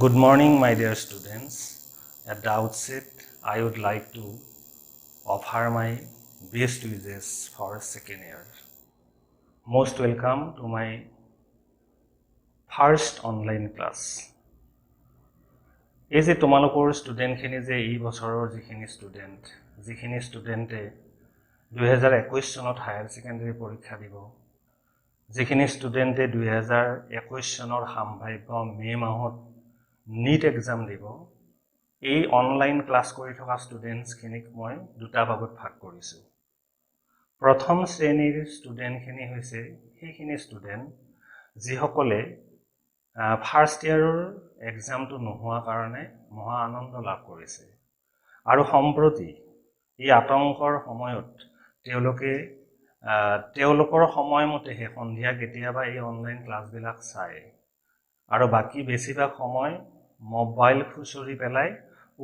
Good morning, my dear students. At the outset, I would like to offer my best wishes for second year. Most welcome to my first online class. এই যে তোমালোকৰ ষ্টুডেণ্টখিনি যে এই বছৰৰ যিখিনি ষ্টুডেণ্টে 2021 চনত higher secondary পৰীক্ষা দিব, যিখিনি ষ্টুডেণ্টে 2021 চনৰ সম্ভাৱ্য মে মাহত নীট এক্সাম দিব, এই অনলাইন ক্লাছ কৰি থকা ষ্টুডেণ্টছখিনিক মই দুটা ভাগত ভাগ কৰিছোঁ। প্ৰথম শ্ৰেণীৰ ষ্টুডেণ্টখিনি হৈছে সেইখিনি ষ্টুডেণ্ট যিসকলে ফাৰ্ষ্ট ইয়াৰৰ এক্সামটো নোহোৱাৰ কাৰণে মহা আনন্দ লাভ কৰিছে আৰু সম্প্ৰতি এই আতংকৰ সময়ত তেওঁলোকৰ সময়মতেহে সন্ধিয়া কেতিয়াবা এই অনলাইন ক্লাছবিলাক চায় আৰু বাকী বেছিভাগ সময় মোবাইল খুচৰি পেলাই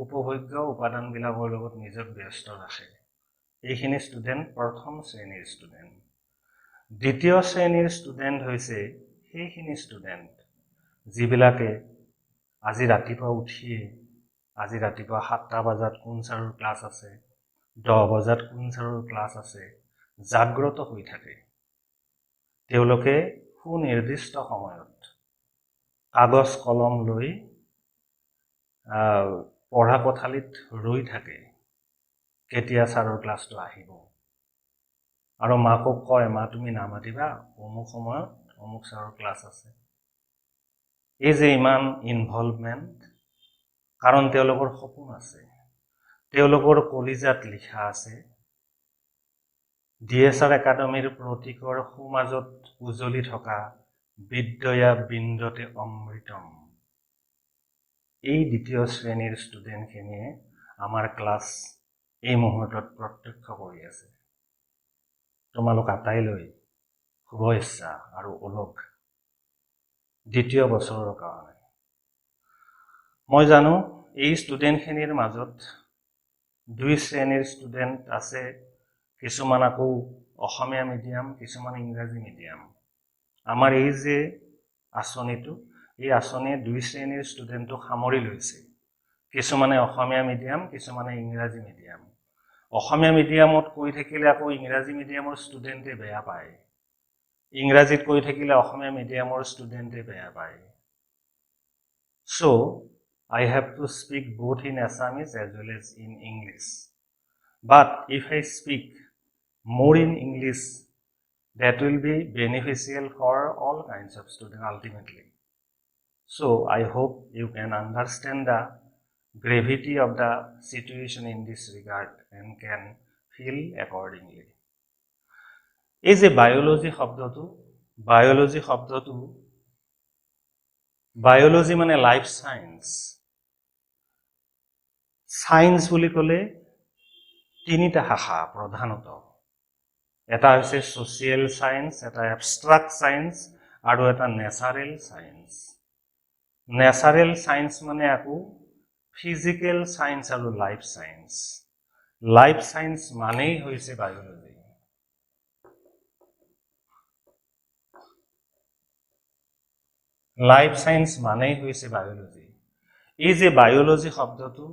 উপভোগ্য উপাদানবিলাকৰ লগত নিজক ব্যস্ত ৰাখে। এইখিনি ষ্টুডেণ্ট প্ৰথম শ্ৰেণীৰ ষ্টুডেণ্ট। দ্বিতীয় শ্ৰেণীৰ ষ্টুডেণ্ট হৈছে সেইখিনি ষ্টুডেণ্ট যিবিলাকে আজি ৰাতিপুৱা 7টা বজাত কোন ছাৰৰ ক্লাছ আছে, 10 বজাত কোন ছাৰৰ ক্লাছ আছে, জাগ্ৰত হৈ থাকে। তেওঁলোকে সুনিৰ্দিষ্ট সময়ত কাগজ কলম লৈ পঢ়া কোঠালিত ৰৈ থাকে কেতিয়া ছাৰৰ ক্লাছটো আহিব আৰু মাকক কয়, মা তুমি নামাতিবা, অমুক সময়ত অমুক ছাৰৰ ক্লাছ আছে। এই যে ইমান ইনভলভমেণ্ট, কাৰণ তেওঁলোকৰ সপোন আছে, তেওঁলোকৰ কলিজাত লিখা আছে DSR একাডেমীৰ প্ৰতীকৰ সোমাজত উজলি থকা বিদ্যয়া বিন্দতে অমৃতম। এই দ্বিতীয় শ্ৰেণীৰ ষ্টুডেণ্টখিনিয়ে আমাৰ ক্লাছ এই মুহূৰ্তত প্ৰত্যক্ষ কৰি আছে। তোমালোক আটাইলৈ শুভেচ্ছা আৰু ওলগ দ্বিতীয় বছৰৰ কাৰণে। মই জানো এই ষ্টুডেণ্টখিনিৰ মাজত দুই শ্ৰেণীৰ ষ্টুডেণ্ট আছে, কিছুমান আকৌ অসমীয়া মিডিয়াম, কিছুমান ইংৰাজী মিডিয়াম। আমাৰ এই যে আঁচনিটো, এই আঁচনিয়ে দুই শ্ৰেণীৰ ষ্টুডেণ্টক সামৰি লৈছে। কিছুমানে অসমীয়া মিডিয়াম, কিছুমানে ইংৰাজী মিডিয়াম। অসমীয়া মিডিয়ামত কৈ থাকিলে আকৌ ইংৰাজী মিডিয়ামৰ ষ্টুডেণ্টে বেয়া পায়, ইংৰাজীত কৈ থাকিলে অসমীয়া মিডিয়ামৰ ষ্টুডেণ্টে বেয়া পায়। So, I have to speak both in Assamese as well as in English. But if I speak more in English, that will be beneficial for all kinds of students ultimately. So, I hope you can understand the gravity of the situation in this regard and can feel accordingly. এই যে biology মানে life science. Science বুলি ক'লে তিনিটা শাখা প্ৰধানত। এটা হৈছে ছ'চিয়েল সায়েন্স, এটা এবষ্ট্ৰাক্ট সায়েন্স আৰু এটা নেচাৰেল সায়েন্স। নেচাৰেল সায়েন্স মানে আকৌ ফিজিকেল সায়েন্স আৰু লাইফ সায়েন্স। লাইফ সায়েন্স মানেই হৈছে বায়োলজি। লাইফ সায়েন্স মানেই হৈছে বায়োলজি। এই যে বায়োলজি শব্দটো,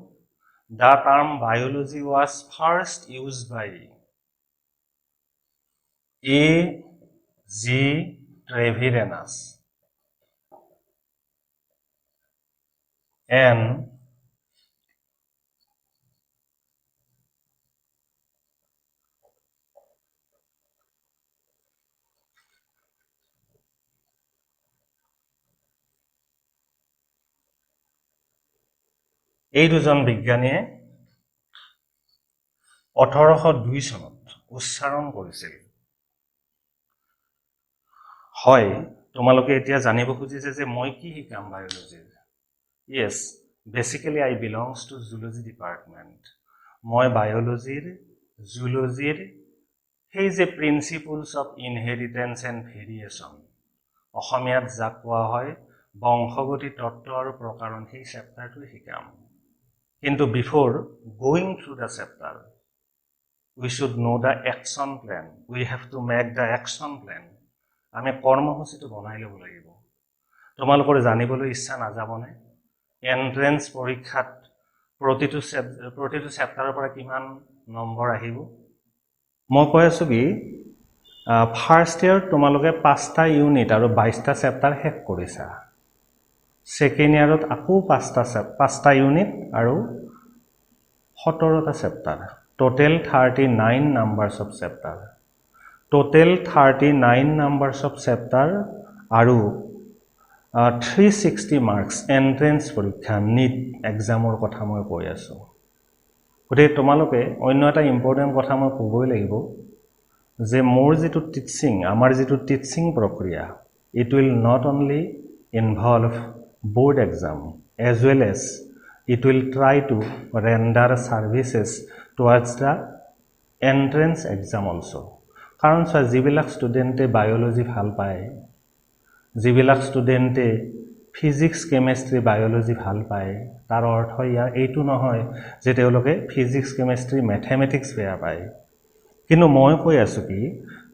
the term biology was first used by A.G. Treviranus and এই দুজন বিজ্ঞানীয়ে 1802 চনত উচ্চাৰণ কৰিছিল। হয়, তোমালোকে এতিয়া জানিব খুজিছে যে মই কি শিকাম বায়োলজিৰ। Yes, basically I belongs to zoology department. মই বায়োলজিৰ জুলজিৰ সেই যে principles of inheritance and variation, অসমীয়াত যাক কোৱা হয় বংশগতি তত্ত্ব আৰু প্ৰকাৰণ, সেই চেপ্টাৰটো শিকাম। কিন্তু বিফোৰ going through the chapter, we should know the action plan. We have to make the action plan. আমি কৰ্মসূচীটো বনাই ল'ব লাগিব। তোমালোকৰ জানিবলৈ ইচ্ছা নাযাবনে এন্ট্ৰেন্স পৰীক্ষাত প্ৰতিটো চেপ্টাৰৰ পৰা কিমান নম্বৰ আহিব মই কৈ আছো কি ফাৰ্ষ্ট ইয়াৰ তোমালোকে 5টা ইউনিট আৰু 22টা চেপ্টাৰ শেষ কৰিছা সেকেন্ড ইয়াৰত আকৌ 5টা ইউনিট আৰু 17টা chapter total 39 numbers of chapter total 39 numbers of chapter আৰু 360 মাৰ্কস এন্ট্ৰেন্স পৰীক্ষা নিট এক্সামৰ কথা মই কৈ আছো গতিকে তোমালোকে অন্য এটা ইম্পৰ্টেন্ট কথা মই ক'বই লাগিব যে মোৰ যেটো টিচিং আমাৰ যেটো টিচিং প্ৰক্ৰিয়া it will not only involve board exam as well as it will try to render services towards the entrance exam also কাৰণ যিবিলাক ষ্টুডেন্টে বায়োলজি ভাল পায় যিবিলাক ষ্টুডেন্টে ফিজিক্স কেমিষ্ট্ৰি বায়োলজি ভাল পায় তাৰ অৰ্থ এইটো নহয় যে তেওঁলোকে ফিজিক্স কেমিষ্ট্ৰি ম্যাথমেটিক্স বেয়া পায় কিন্তু মই কৈ আছো কি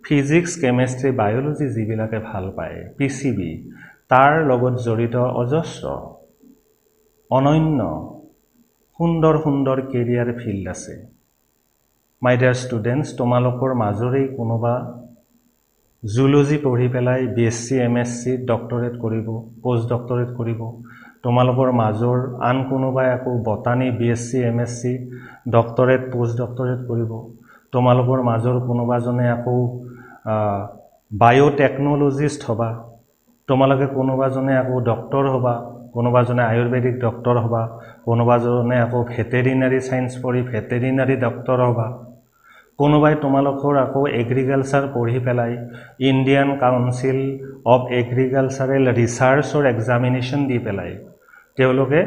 ফিজিক্স কেমিষ্ট্ৰি বায়োলজি যিবিলাকে ভাল পায় পিসিবি তাৰ লগত জড়িত অজস্ৰ অনন্য সুন্দৰ সুন্দৰ কেৰিয়াৰ ফিল্ড আছে মাই ডিয়াৰ ষ্টুডেন্টস তোমালোকৰ মাজৰে কোনোবা জুলজি পঢ়ি পেলাই বিএসসি এমএসসি ডক্টৰেট কৰিব পোষ্ট ডক্টৰেট কৰিব তোমালোকৰ মাজৰ আন কোনোবাই আকৌ botany BSc MSc doctorate post doctorate কৰিব তোমালোকৰ মাজৰ কোনোবাজনে আকৌ বায়োটেকনলজিষ্ট হবা তোমালোকে কোনোবাজনে আকৌ ডক্টৰ হবা কোনোবাজনে আয়ুৰ্বেদিক ডক্টৰ হবা কোনোবাজনে আকৌ ভেটেৰিনাৰী সায়েন্স পঢ়ি ভেটেৰিনাৰী ডক্টৰ হবা কোনোবাই তোমালোকৰ আকৌ এগ্ৰিকালচাৰ পঢ়ি পেলাই ইন্ডিয়ান কাউন্সিল অফ এগ্ৰিকালচাৰেল ৰিসাৰ্চৰ এক্সামিনেশন দি পেলাই তেওঁলোকে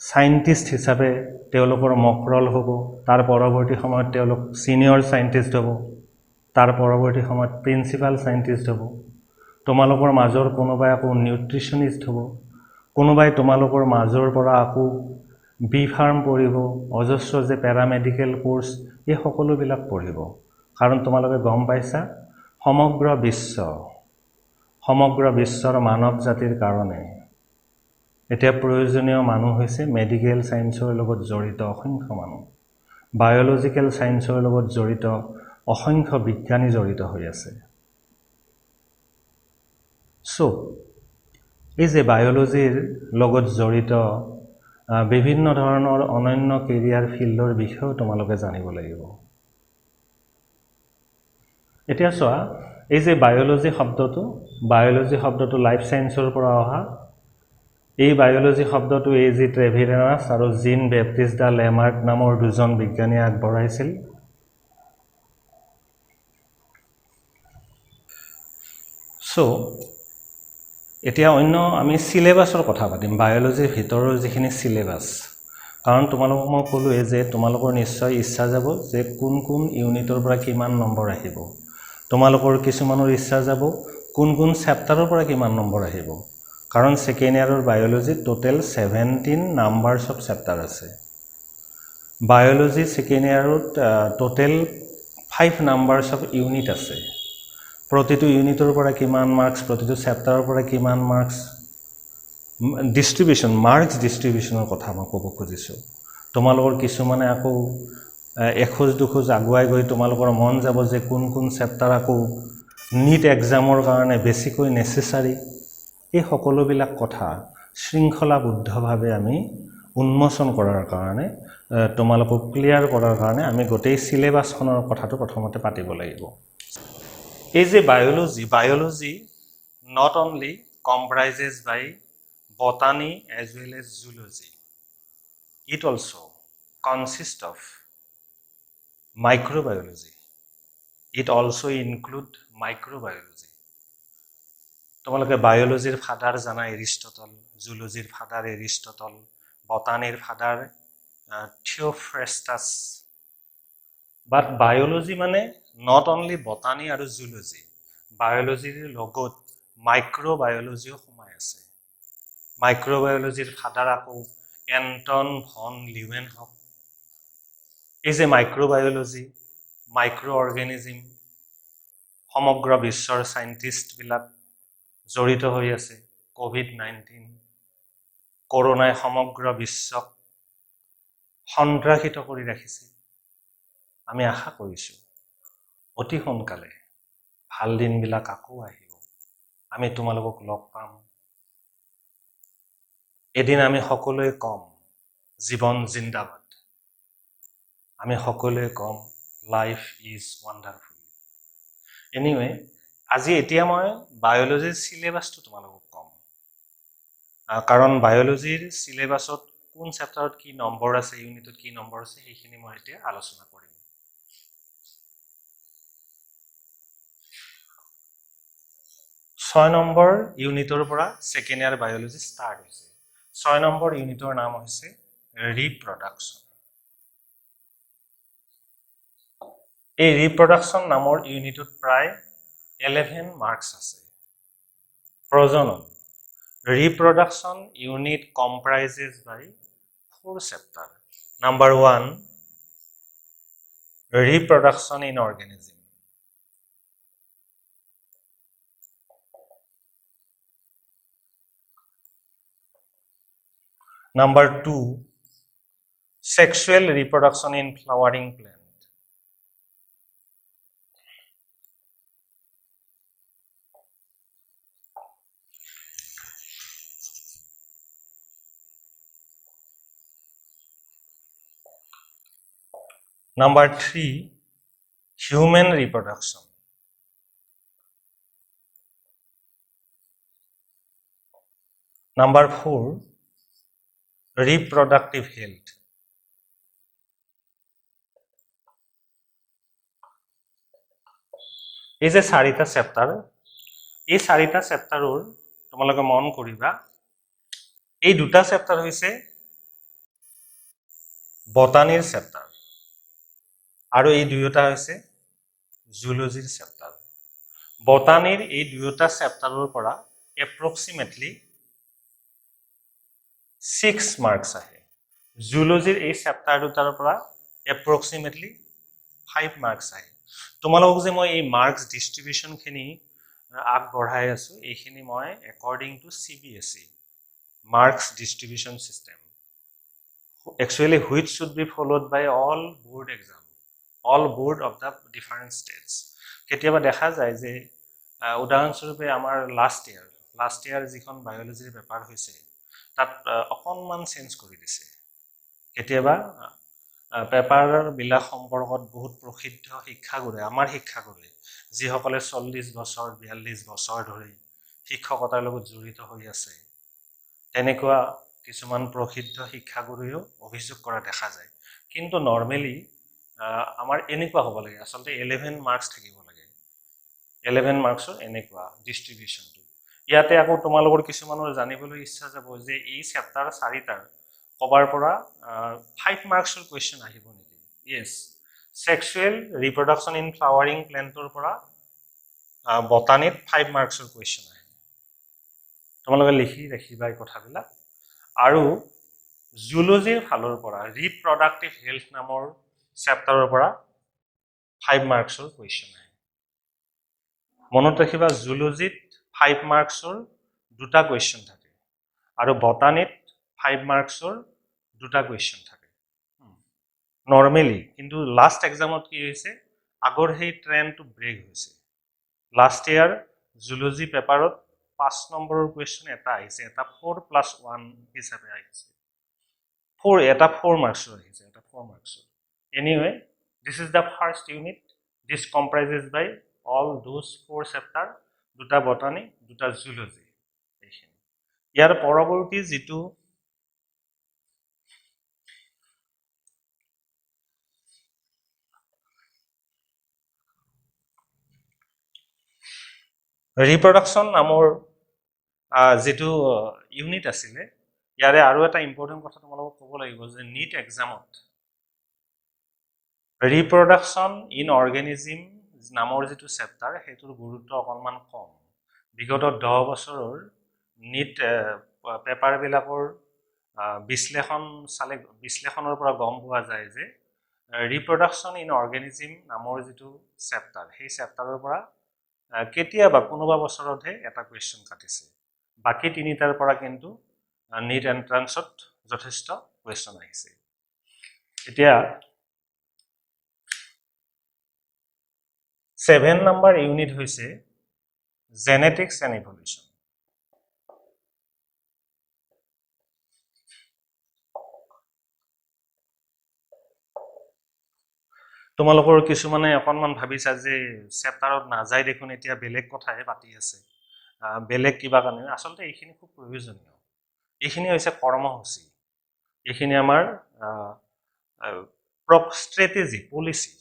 সায়েন্টিস্ট হিচাপে তেওঁলোকৰ মকৰল হ'ব তাৰ পৰৱৰ্তী সময়ত তেওঁলোক সিনিয়ৰ সায়েন্টিস্ট হ'ব তাৰ পৰৱৰ্তী সময়ত প্ৰিন্সিপাল সায়েন্টিস্ট হ'ব তোমালোকৰ মাজৰ কোনোবাই আকৌ নিউট্ৰিশনিষ্ট হ'ব কোনোবাই তোমালোকৰ মাজৰ পৰা আকৌ বি ফাৰ্ম পঢ়িব অজস্ৰ যে প্যাৰামেডিকেল কোৰ্স এই সকলোবিলাক পঢ়িব কাৰণ তোমালোকে গম পাইছা সমগ্ৰ বিশ্বৰ মানৱ জাতিৰ কাৰণে এতিয়া প্ৰয়োজনীয় মানুহ হৈছে মেডিকেল সায়েন্সৰ লগত জড়িত অসংখ্য মানুহ বায়োলজিক্যাল সায়েন্সৰ লগত জড়িত অসংখ্য বিজ্ঞানী জড়িত হৈ আছে সো এই যে বায়োলজিৰ লগত জড়িত বিভিন্ন ধৰণৰ অনন্য কেৰিয়াৰ ফিল্ডৰ বিষয়ে তোমালোকে জানিব লাগিব এতিয়া চোৱা এই যে বায়োলজি শব্দটো লাইফ সায়েন্সৰ পৰা অহা এই বায়োলজি শব্দটো এই যে ট্ৰেভিৰাছ আৰু জিন বেপ্টিষ্ট দা লেমাৰ্ক নামৰ দুজন বিজ্ঞানীয়ে আগবঢ়াইছিল সো এতিয়া অন্য আমি সিলেবাসৰ কথা পাতিম বায়োলজিৰ ভিতৰৰ যিখিনি সিলেবাস কাৰণ তোমালোকক মই ক'লোৱে যে তোমালোকৰ নিশ্চয় ইচ্ছা যাব যে কোন কোন ইউনিটৰ পৰা কিমান নম্বৰ আহিব তোমালোকৰ কিছুমানৰ ইচ্ছা যাব কোন কোন চেপ্টাৰৰ পৰা কিমান নম্বৰ আহিব কাৰণ সেকেন্ড ইয়াৰৰ biology total 17 numbers of chapter আছে বায়োলজি সেকেন্ড ইয়াৰত টোটেল 5 নাম্বাৰস অফ ইউনিট আছে প্ৰতিটো ইউনিটৰ পৰা কিমান মাৰ্কস প্ৰতিটো চেপ্টাৰৰ পৰা কিমান মাৰ্কস ডিস্ট্ৰিবিউশন মাৰ্কস ডিস্ট্ৰিবিউশনৰ কথা মই ক'ব খুজিছো তোমালোকৰ কিছুমানে আকৌ এখোজ দুখোজ আগুৱাই গৈ তোমালোকৰ মন যাব যে কোন কোন চেপ্টাৰ আকৌ নিট এক্সামৰ কাৰণে বেছিকৈ নেসেসাৰী এই সকলোবিলাক কথা শৃংখলাবদ্ধভাৱে আমি উন্মোচন কৰাৰ কাৰণে তোমালোকক ক্লিয়াৰ কৰাৰ কাৰণে আমি গোটেই সিলেবাসখনৰ কথাটো প্ৰথমতে পাতিব লাগিব এই যে biology not only comprises by botany as well as zoology it also consists of microbiology it also include microbiology তোমালোকে বায়োলজিৰ ফাদাৰ জানা এৰিষ্টটল জুলজিৰ ফাদাৰ এৰিষ্টটল বটানিৰ ফাদাৰ থিওফ্ৰেষ্টাছ বাট বায়োলজি মানে not only botany আৰু zoology biologyৰ লগত মাইক্ৰোবায়োলজিও সোমাই আছে মাইক্ৰোবায়োলজিৰ ফাদাৰ আকৌ এন্টন ভন লিউৱেনহক এই যে মাইক্ৰোবায়োলজি মাইক্ৰো অৰ্গানিজম সমগ্ৰ বিশ্বৰ সায়েন্টিস্ট বিলাক জড়িত হৈ আছে কোভিড-19 কৰোনাই সমগ্ৰ বিশ্বক সন্ত্ৰাসিত কৰি ৰাখিছে। আমি আশা কৰিছোঁ অতি সোনকালে ভাল দিনবিলাক আকৌ আহিব, আমি তোমালোকক লগ পাম। এদিন আমি সকলোৱে কম জীৱন জিন্দাবাদ, আমি সকলোৱে কম লাইফ ইজ ৱাণ্ডাৰফুল। এনিৱে আজি এতিয়া মই বায়'লজিৰ চিলেবাছটো তোমালোকক কম, কাৰণ বায়'লজিৰ চিলেবাছত কোন চেপ্টাৰত কি নম্বৰ আছে, ইউনিটত কি নম্বৰ আছে, সেইখিনি মই এতিয়া আলোচনা কৰিম। 6 নম্বৰ ইউনিটৰ পৰা ছেকেণ্ড ইয়াৰ বায়'লজি ষ্টাৰ্ট হৈছে। 6 নম্বৰ ইউনিটৰ নাম হৈছে ৰিপ্ৰডাকশ্যন। এই ৰিপ্ৰডাকশ্যন নামৰ ইউনিটত প্ৰায় 11 মাৰ্কছ আছে। প্ৰজনন। Reproduction unit comprises by 4 chapters. Number 1, reproduction in organism. Number 2, sexual reproduction in flowering plant. Number 3, human reproduction. Number 4, reproductive health. এই যে 4টা চেপ্টাৰ, এই 4টা চেপ্টাৰৰ তোমালোকে মন কৰিবা, এই দুটা চেপ্টাৰ হৈছে বটানীৰ চেপ্টাৰ আৰু এই দুয়োটা হৈছে জুলজিৰ চেপ্টাৰ। বটানীৰ এই দুয়োটা চেপ্টাৰৰ পৰা এপ্ৰক্সিমেটলি 6 মাৰ্কছ আহে। জুলজিৰ এই চেপ্টাৰ দুটাৰ পৰা এপ্ৰক্সিমেটলি 5 মাৰ্কছ আহে। তোমালোকক যে মই এই মাৰ্কছ ডিষ্ট্ৰিবিউশ্যনখিনি আগবঢ়াই আছোঁ, এইখিনি মই according to CBSE marks distribution system, actually which should be followed by all board exam, all board of the different states. কেতিয়াবা দেখা যায় যে উদাহৰণস্বৰূপে আমাৰ লাষ্ট ইয়াৰ যিখন বায়'লজিৰ পেপাৰ হৈছে তাত অকণমান চেঞ্জ কৰি দিছে। কেতিয়াবা পেপাৰবিলাক সম্পৰ্কত বহুত প্ৰসিদ্ধ শিক্ষাগুৰে, আমাৰ শিক্ষাগুৰে যিসকলে 40 বছৰ 42 বছৰ ধৰি শিক্ষকতাৰ লগত জড়িত হৈ আছে, তেনেকুৱা কিছুমান প্ৰসিদ্ধ শিক্ষাগুৰুৱেও অভিযোগ কৰা দেখা যায়। কিন্তু নৰ্মেলি আমাৰ এনেকুৱা হ'ব লাগে, আচলতে 11 মাৰ্কছ থাকিব লাগে। 11 মাৰ্কছৰ এনেকুৱা ডিষ্ট্ৰিবিউশ্যনটো। ইয়াতে আকৌ তোমালোকৰ কিছুমানৰ জানিবলৈ ইচ্ছা যাব যে এই চেপ্টাৰ 4টাৰ কবাৰ পৰা 5 মাৰ্কছৰ কুৱেশ্যন আহিব নেকি? Yes, sexual reproduction in flowering প্লেণ্টৰ পৰা বটানীত 5 মাৰ্কছৰ কুৱেশ্যন আহে। তোমালোকে লিখি ৰাখিবা এই কথাবিলাক। আৰু জুলজিৰ ফালৰ পৰা ৰিপ্ৰডাক্টিভ হেল্থ নামৰ চেপ্টাৰৰ পৰা 5 মাৰ্কছৰ কুৱেশ্যন আহে। মনত ৰাখিবা, জুলজিত 5 মাৰ্কছৰ দুটা কুৱেশ্যন থাকে আৰু বটানীত 5 মাৰ্কছৰ দুটা কুৱেশ্যন থাকে নৰ্মেলি। কিন্তু লাষ্ট এক্সামত কি হৈছে, আগৰ সেই ট্ৰেণ্ডটো ব্ৰেক হৈছে। লাষ্ট ইয়াৰ জুলজি পেপাৰত 5 নম্বৰৰ কুৱেশ্যন এটা আহিছে, এটা 4+1 হিচাপে আহিছে। 4 মাৰ্কছৰ আহিছে, এটা 4 মাৰ্কছৰ। Anyway, this is the first unit. This comprises by all those 4 chapter, দুটা বটানী, দুটা জুলজি। এইখিনি ইয়াৰ পৰৱৰ্তী যিটো ৰিপ্ৰডাকশ্যন নামৰ যিটো ইউনিট আছিলে, ইয়াৰে আৰু এটা ইম্পৰ্টেণ্ট কথা তোমালোকক ক'ব লাগিব যে নিট এক্সামত ৰিপ্ৰডাকশ্যন ইন অৰ্গেনিজিম নামৰ যিটো চেপ্টাৰ, সেইটোৰ গুৰুত্ব অকণমান কম। বিগত 10 বছৰৰ নিট পেপাৰবিলাকৰ বিশ্লেষণৰ পৰা গম পোৱা যায় যে ৰিপ্ৰডাকশ্যন ইন অৰ্গেনিজিম নামৰ যিটো চেপ্টাৰ, সেই চেপ্টাৰৰ পৰা কেতিয়াবা কোনোবা বছৰতহে এটা কুৱেশ্যন কাটিছে। বাকী 3টাৰ পৰা কিন্তু নীট এন্ট্ৰান্সত যথেষ্ট কুৱেশ্যন আহিছে এতিয়া 7 নম্বৰ ইউনিট হৈছে জেনেটিক্স এণ্ড ইভলিউশ্যন তোমালোকৰ কিছুমানে অকনমান ভাবিছা যে চেপ্টাৰত নাযায় দেখোন এতিয়া বেলেগ কথাহে পাতি আছে বেলেগ কিবা কাৰণে আচলতে এইখিনি খুব প্ৰয়োজনীয় এইখিনি হৈছে কৰ্মসূচী এইখিনি আমাৰ strategy policy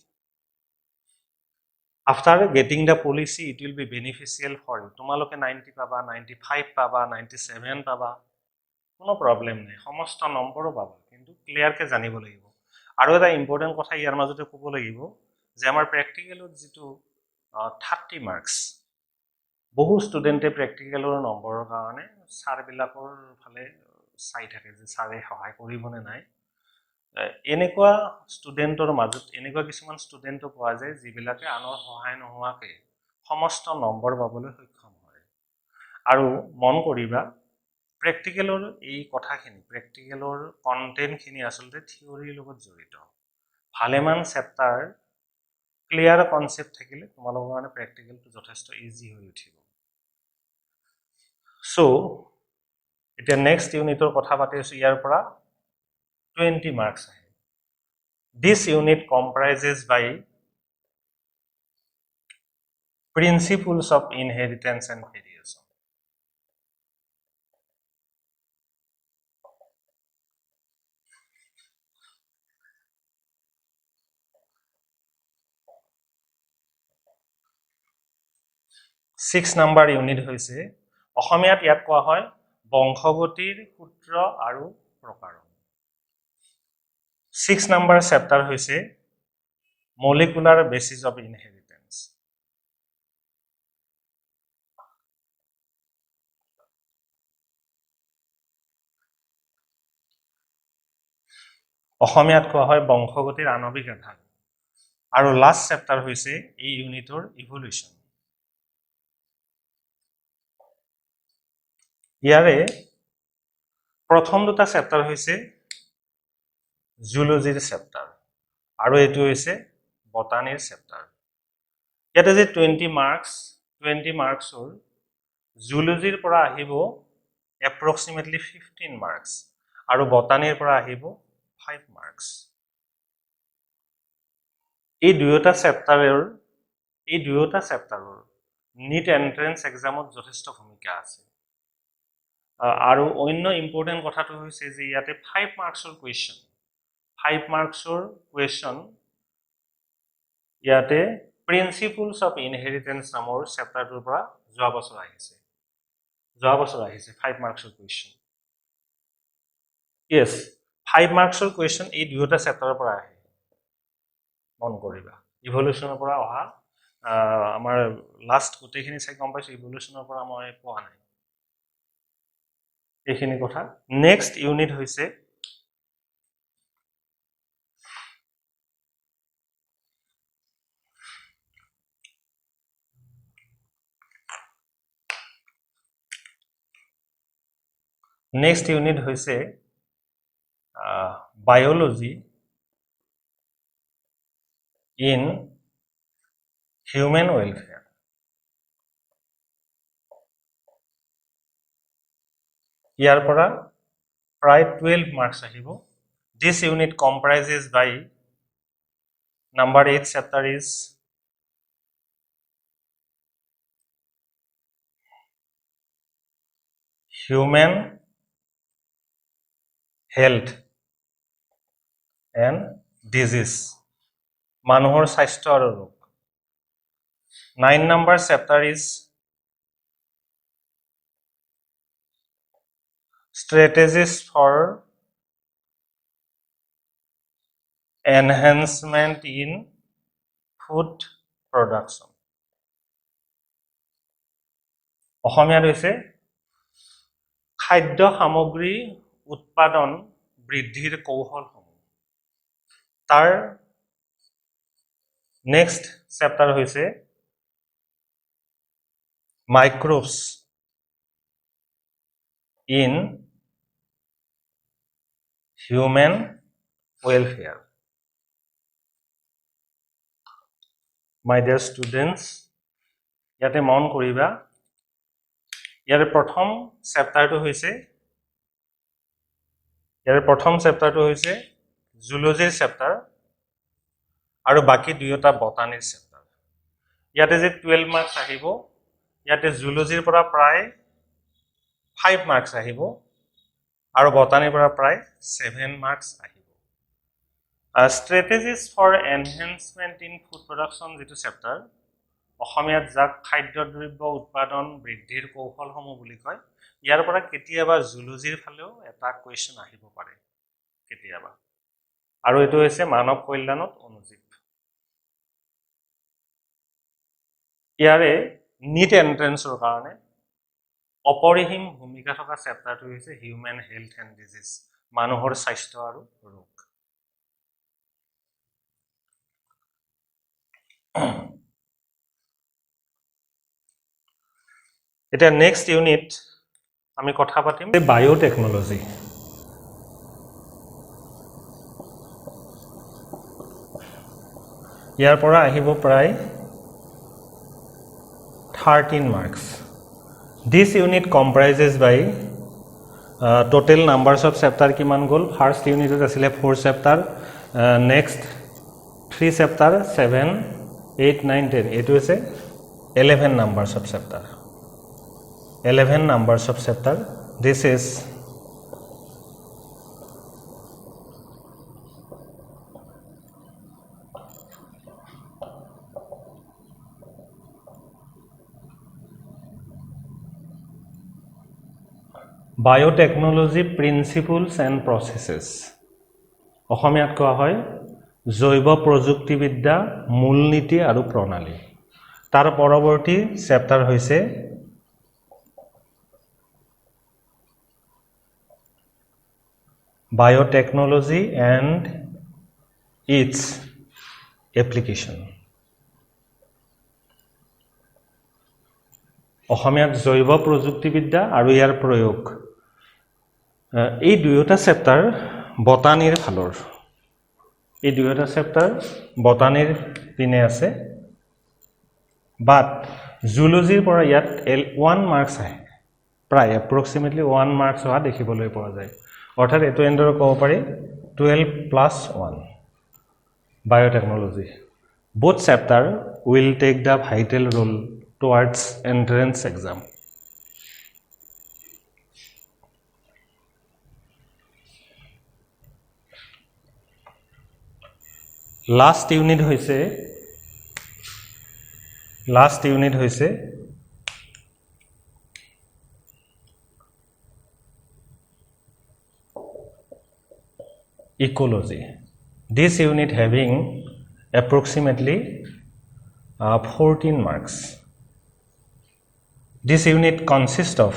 after getting the policy it will be beneficial for you তোমালোকে 90 পাবা 95 পাবা 97 পাবা কোনো প্ৰবলেম নাই সমস্ত নম্বৰো পাবা কিন্তু ক্লিয়াৰ কে জানিব লাগিব আৰু এটা ইম্পৰ্টেন্ট কথা ইয়াৰ মাজতে ক'ব লাগিব যে আমাৰ প্ৰ্যাকটিক্যালত যেটো 30 মাৰ্কস বহু ষ্টুডেন্টে প্ৰ্যাকটিক্যালৰ নম্বৰৰ কাৰণে সাৰ বিলাকৰ ফালে চাই থাকে যে সাৰে সহায় কৰিবনে নাই এনেকুৱা ষ্টুডেন্টৰ মাজত এনেকুৱা কিছুমান ষ্টুডেন্টও পোৱা যায় যিবিলাকে আনৰ সহায় নোহোৱাকে সমস্ত নম্বৰ পাবলৈ সক্ষম হয় আৰু মন কৰিবা প্ৰ্যাকটিক্যালৰ এই কথাখিনি প্ৰ্যাকটিক্যালৰ কন্টেন্টখিনি আসলে থিওৰিৰ লগত জড়িত ভালেমান চেপ্টাৰ ক্লিয়াৰ কনসেপ্ট থাকিলে তোমালোকৰ কাৰণে প্ৰ্যাকটিক্যালটো যথেষ্ট ইজি হৈ উঠিব সো এতিয়া নেক্সট ইউনিটৰ কথা পাতি আছো ইয়াৰ পৰা 20 marks ahe. This unit comprises by principles of inheritance and variation. Six number unit hoise অসমীয়াত ইয়াত কোৱা হয় বংশগতিৰ সূত্ৰ আৰু প্ৰকাৰণ 6 number chapter hoise molecular basis of inheritance অসমীয়াত কোৱা হয় বংশগতিৰ আণবিক আধাৰ আৰু লাষ্ট চেপ্টাৰ হৈছে এই ইউনিটৰ ইভলিউশ্যন ইয়াৰে প্ৰথম দুটা চেপ্টাৰ হৈছে জুলজিৰ চেপ্টাৰ আৰু এটো হৈছে বটানিৰ চেপ্টাৰ ইয়াতে যে 20 মাৰ্কছৰ জুলজিৰ পৰা আহিব approximately 15 marks আৰু বটানিৰ পৰা আহিব 5 marks এই দুয়োটা চেপ্টাৰৰ নীট এন্ট্ৰেন্স এক্সামত যথেষ্ট ভূমিকা আছে আৰু অন্য ইম্পৰ্টেন্ট কথাটো হৈছে যে ইয়াতে 5 marksৰ কোৱেশ্চন 5 marksৰ কোৱেশ্চন ইয়াতে প্ৰিন্সিপলছ অফ ইনহেৰিটেন্স নামৰ চেপ্টাৰটোৰ পৰা যোৱা বছৰ আহিছে 5 marksৰ কোৱেশ্চন yes 5 marksৰ কোৱেশ্চন এই দুয়োটা চেপ্টাৰৰ পৰা আহে মন কৰিবা ইভলিউশ্যনৰ পৰা অহা আমাৰ লাষ্ট গোটেইখিনি চাই গম পাইছো ইভলিউশ্যনৰ পৰা মই পোৱা নাই এইখিনি কথা নেক্সট ইউনিট হৈছে নেক্সট ইউনিট হৈছে biology in human welfare ইয়াৰ পৰা প্ৰায় 12 marks আহিব this unit comprises by number 8 chapter is human health and disease মানুহৰ স্বাস্থ্য আৰু ৰোগ 9 number chapter is strategies for enhancement in food production অসমীয়াত হৈছে খাদ্য সামগ্ৰী উৎপাদন বৃদ্ধিৰ কৌশলসমূহ তাৰ নেক্সট চেপ্টাৰ হৈছে microbes in human welfare my dear students ইয়াতে মন কৰিবা ইয়াৰে প্ৰথম চেপ্টাৰটো হৈছে জুলজিৰ চেপ্টাৰ আৰু বাকি দুয়োটা বটানিৰ চেপ্টাৰ ইয়াতে যে 12 মাৰ্কছ আহিব ইয়াতে জুলজিৰ পৰা প্ৰায় 5 মাৰ্কছ আহিব আৰু বটানিৰ পৰা প্ৰায় 7 মাৰ্কছ আহিব strategies for enhancement in food production যেটো চেপ্টাৰ অসমীয়াত যাক খাদ্যদ্ৰব্য উৎপাদন বৃদ্ধিৰ কৌশলসমূহ বুলি কয় ইয়াৰ পৰা কেতিয়াবা জুলজিৰ ফালেও এটা কোৱেশ্চন আহিব পাৰে কেতিয়াবা আৰু এটো হৈছে মানৱ কল্যাণত অনুজীৱ ইয়াৰে নিট এন্ট্ৰেন্সৰ কাৰণে অপৰিসীম ভূমিকা থকা চেপ্টাৰটো হৈছে হিউম্যান হেলথ এণ্ড ডিজিজ মানুহৰ স্বাস্থ্য আৰু ৰোগ এটা নেক্সট ইউনিট আমি কথা পাতিম বায়োটেকনোলজি ইয়াৰ পৰা আহিব প্ৰায় 13 marks this unit comprises by total numbers of chapter kiman gol first unit asile 4 chapter next 3 chapter 7 8 9 10 etu ase 11 numbers of chapter 11 numbers of chapter this is biotechnology principles and processes অসমীয়াত কোৱা হয় জৈৱ প্ৰযুক্তিবিদ্যা মূলনীতি আৰু প্ৰণালী তাৰ পৰৱৰ্তী চেপ্টাৰ হৈছে biotechnology and its application অসমীয়াত জৈৱ প্ৰযুক্তিবিদ্যা আৰু ইয়াৰ প্ৰয়োগ এই দুয়োটা চেপ্টাৰ বটানিৰ ফালৰ এই দুয়োটা চেপ্টাৰ বটানিৰ পিনে আছে বাট জুলজিৰ পৰা ইয়াত 1 মাৰ্কছ আহে প্ৰায় এপ্ৰক্সিমেটলি 1 মাৰ্কছ হোৱা দেখিবলৈ পোৱা যায় অৰ্থাৎ এটো এণ্ডৰ ক'ব পাৰি 12+1 biotechnology both chapter will take the vital role towards entrance exam last unit hoise ecology this unit having approximately 14 marks this unit consists of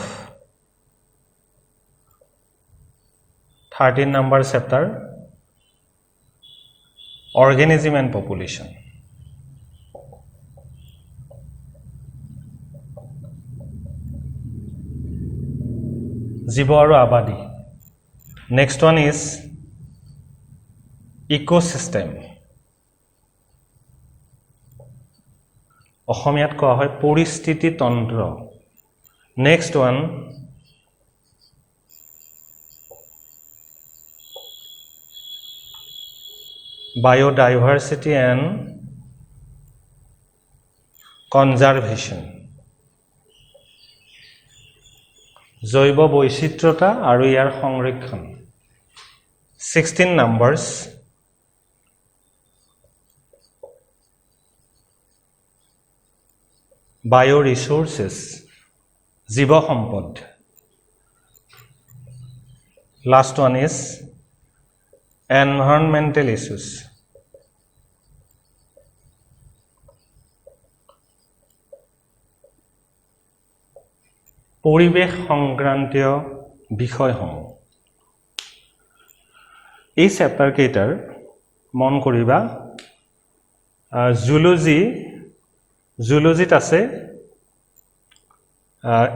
13 number chapter organism and population জীৱ আৰু আবাদী next one is ecosystem অসমীয়াত কোৱা হয় পৰিস্থিতি তন্ত্ৰ next one biodiversity and conservation জৈৱ বৈচিত্ৰতা আৰু ইয়াৰ সংৰক্ষণ 16 numbers bioresources জীৱ সম্পদ last one is environmental issues পৰিবেশ সংক্ৰান্তীয় বিষয়সমূহ এই চেপ্টাৰ কেইটাৰ মন কৰিবা জুলজিত আছে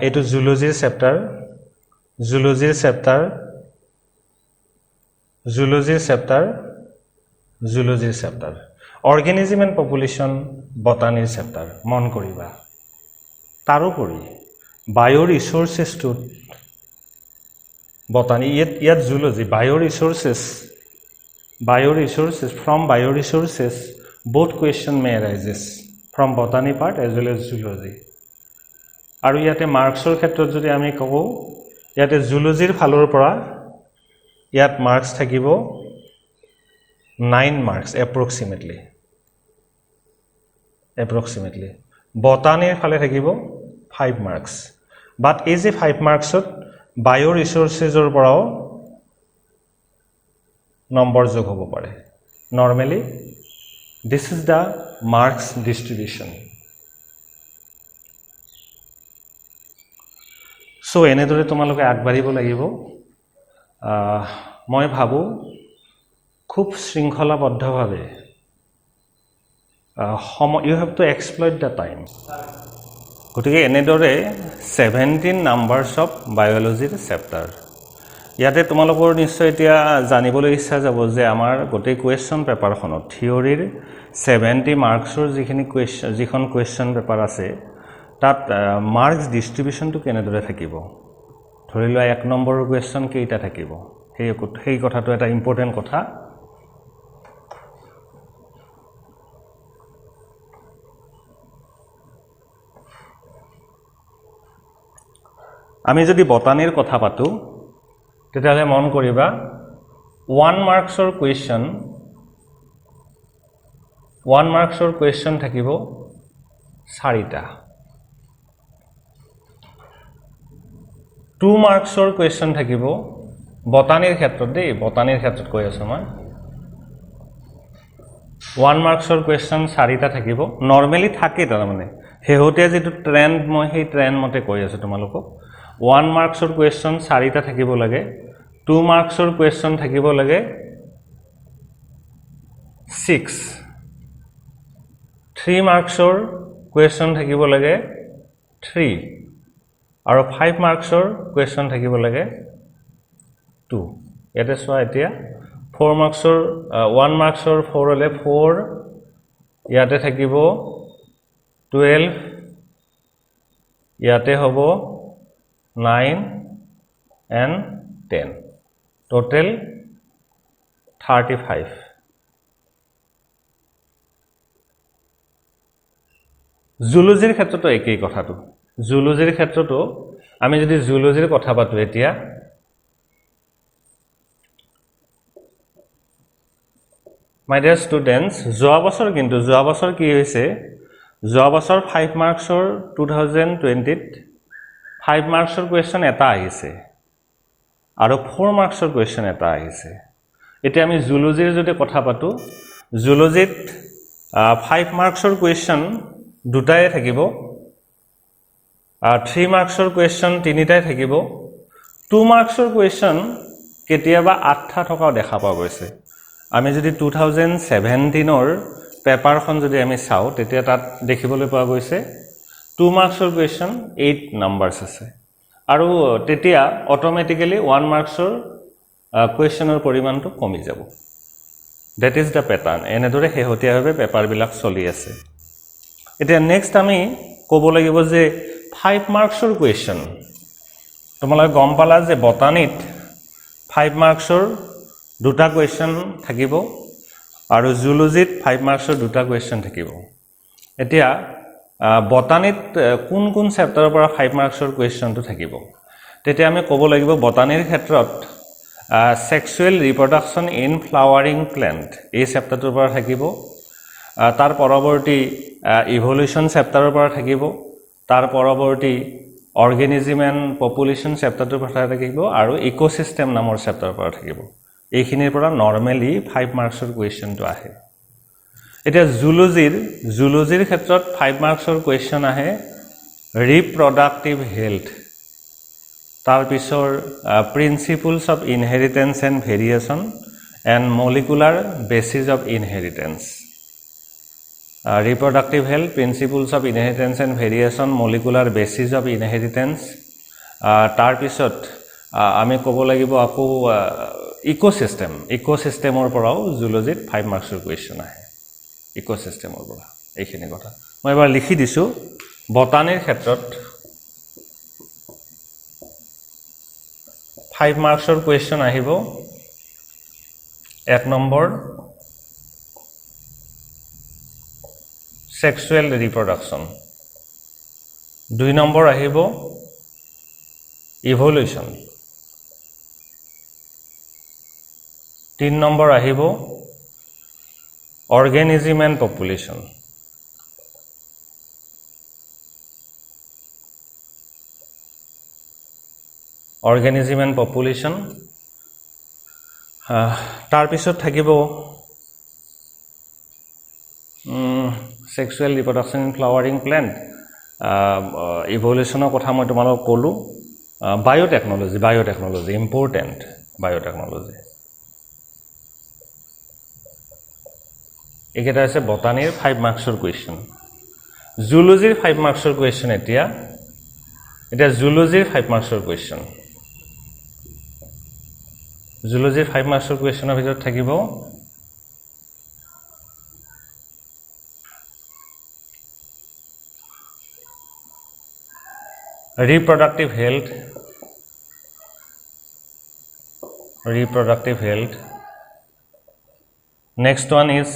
এটো জুলজিৰ চেপ্টাৰ জুলজিৰ চেপ্টাৰ অৰ্গেনিজম এণ্ড পপুলেশ্যন বটানীৰ চেপ্টাৰ মন কৰিবা তাৰোপৰি বায়ো ৰিসোৰ্সেছটোত botany yet zoology bioresources from bioresources both question may arises from botany part as well as zoology aru yate marksor khetrot jodi ami kobo yate zoology phalor pora yat marks thakibo 9 marks approximately botany phale thakibo 5 marks but is a 5 marks ot bioresources or porao number jog hobo pare normally this is the marks distribution so enedore tomaloke agbaribo lagibo moi bhabu khub shrinkhola boddho bhabe you have to exploit the time গতিকে এনেদৰে 17 numbers of বায়োলজিৰ chapter ইয়াতে তোমালোকৰ নিশ্চয় এতিয়া জানিবলৈ ইচ্ছা যাব যে আমাৰ গোটেই কোৱেশ্চন পেপাৰখনত থিওৰিৰ 70 মাৰ্কছৰ যিখন কোৱেশ্চন পেপাৰ আছে তাত মাৰ্কস ডিস্ট্ৰিবিউশনটো কেনেদৰে থাকিব ধৰি লোৱা 1 নম্বৰৰ কোৱেশ্চন কেইটা থাকিব সেই কথাটো এটা ইম্পৰ্টেন্ট কথা আমি যদি বটানীৰ কথা পাতো তেতিয়ালে মন কৰিবা 1 মাৰ্কছৰ কোৱেশ্চন থাকিব 4টা 2 মাৰ্কছৰ কোৱেশ্চন থাকিব বটানীৰ ক্ষেত্ৰত কৈ আছো মই 1 মাৰ্কছৰ কোৱেশ্চন 4টা থাকিব নৰমালি থাকে তাৰ মানে হেহতিয়া যেটো ট্ৰেন্ড মই সেই ট্ৰেন্ড মতে কৈ আছো তোমালোকক 1 মাৰ্কছৰ কোৱেশ্চন 4টা থাকিব লাগে 2 মাৰ্কছৰ কোৱেশ্চন থাকিব লাগে 6 3 মাৰ্কছৰ কোৱেশ্চন থাকিব লাগে 3 আৰু 5 মাৰ্কছৰ কোৱেশ্চন থাকিব লাগে 2 ইয়াতে সোৱা এতিয়া 4 মাৰ্কছৰ 1 মাৰ্কছৰ 4 হলে 4 ইয়াতে থাকিব 12 ইয়াতে হ'ব 9 and 10 total 35 জুলজিৰ ক্ষেত্ৰটো একেই কথাটো জুলজিৰ ক্ষেত্ৰটো আমি যদি জুলজিৰ কথা পাতো এতিয়া my dear students যোৱা বছৰ কি হৈছে যোৱা বছৰ 5 মাৰ্কছৰ 2020 ত 5 মাৰ্কছৰ কোৱেশ্চন এটা আহিছে আৰু 4 মাৰ্কছৰ কোৱেশ্চন এটা আহিছে এতিয়া আমি জুলজিৰ যদি কথা পাতো জুলজিত 5 মাৰ্কছৰ কোৱেশ্চন দুটাই থাকিব 3 মাৰ্কছৰ কোৱেশ্চন তিনিটাই থাকিব 2 মাৰ্কছৰ কোৱেশ্চন কেতিয়াবা 8টা থকাও দেখা পোৱা গৈছে আমি যদি 2017 ৰ পেপাৰখন যদি আমি চাও তেতিয়া তাত দেখিবলৈ পোৱা গৈছে 2 মাৰ্কছৰ কোৱেশ্চন 8 নাম্বাৰস আছে আৰু তেতিয়া অটোমেটিক্যালি 1 মাৰ্কছৰ কোৱেশ্চনৰ পৰিমাণটো কমি যাব that is the pattern এনেদৰে হেহতিয়াভাৱে পেপাৰ বিলাক চলি আছে এতিয়া নেক্সট আমি ক'ব লাগিব যে 5 মাৰ্কছৰ কোৱেশ্চন তোমালোকে গম পালা যে বটানীত 5 মাৰ্কছৰ দুটা কোৱেশ্চন থাকিব আৰু জুলজিত 5 মাৰ্কছৰ দুটা কোৱেশ্চন থাকিব এতিয়া বটানীত কোন চেপ্টাৰৰ পৰা 5 মাৰ্কছৰ কোৱেশ্চনটো থাকিব তেতিয়া আমি ক'ব লাগিব বটানীৰ ক্ষেত্ৰত sexual reproduction in flowering plant এই চেপ্টাৰটোৰ পৰা থাকিব তাৰ পৰৱৰ্তী ইভলিউশন চেপ্টাৰৰ পৰা থাকিব তাৰ পৰৱৰ্তী অৰ্গেনিজম এণ্ড পপুলেশ্যন চেপ্টাৰটোৰ পৰা থাকিব আৰু ইকোসিস্টেম নামৰ চেপ্টাৰৰ পৰা থাকিব এইখিনিৰ পৰা নৰমালি 5 মাৰ্কছৰ কোৱেশ্চনটো আহে এটা জুলজিৰ ক্ষেত্ৰত 5 মাৰ্কছৰ কোৱেশ্চন আহে ৰিপ্ৰডাক্টিভ হেলথ তাৰ পিছৰ principles of inheritance and variation and molecular basis of inheritance reproductive health principles of inheritance and variation molecular basis of inheritance tar pisot আমি ক'ব লাগিব আকৌ ইকোসিস্টেমৰ পৰাও জুলজিত 5 মাৰ্কছৰ কুৱেশ্যন আহে ইকোসিস্টেমৰ পৰা এইখিনি কথা মই এবাৰ লিখি দিছো বটানীৰ ক্ষেত্ৰত 5 মাৰ্কছৰ কুৱেশ্যন আহিব 1 নম্বৰ sexual reproduction 2 নম্বৰ আহিব evolution 3 নম্বৰ আহিব organism and population তাৰ পিছত থাকিব sexual reproduction in flowering plant evolution কথা মই তোমালোক কলো biotechnology important biotechnology একেটা আছে বটানীৰ 5 মাৰ্কছৰ কুৱেশ্যন জুলজিৰ 5 মাৰ্কছৰ কুৱেশ্যন এতিয়া জুলজিৰ 5 মাৰ্কছৰ কুৱেশ্যন জুলজিৰ 5 মাৰ্কছৰ কুৱেশ্যনৰ ভিতৰত থাকিব reproductive health next one is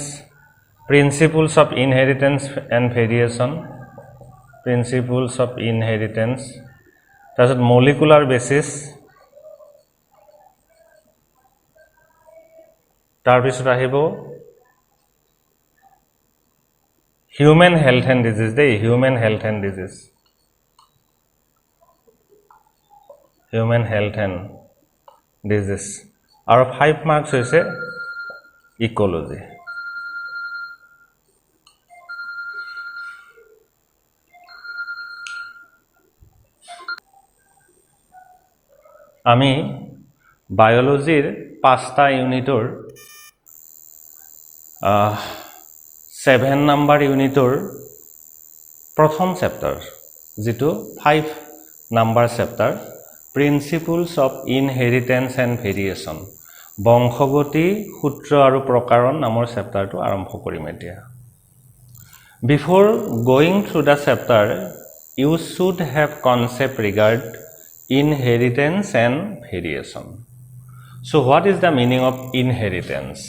principles of inheritance and variation তাৰপিছত molecular basis তাৰপিছত আহিব human health and disease আৰু 5 মাৰ্কছ হৈছে ইকোলজি আমি বায়োলজিৰ 5টা ইউনিটৰ 7 নম্বৰ ইউনিটৰ প্ৰথম চেপ্টাৰ যেটো 5 number chapter Principles of Inheritance and Variation বংশগতি সূত্ৰ আৰু প্ৰকাৰণ নামৰ চেপ্টাৰটো আৰম্ভ কৰিম এতিয়া Before going through the chapter you should have concept regard inheritance and variation So what is the meaning of inheritance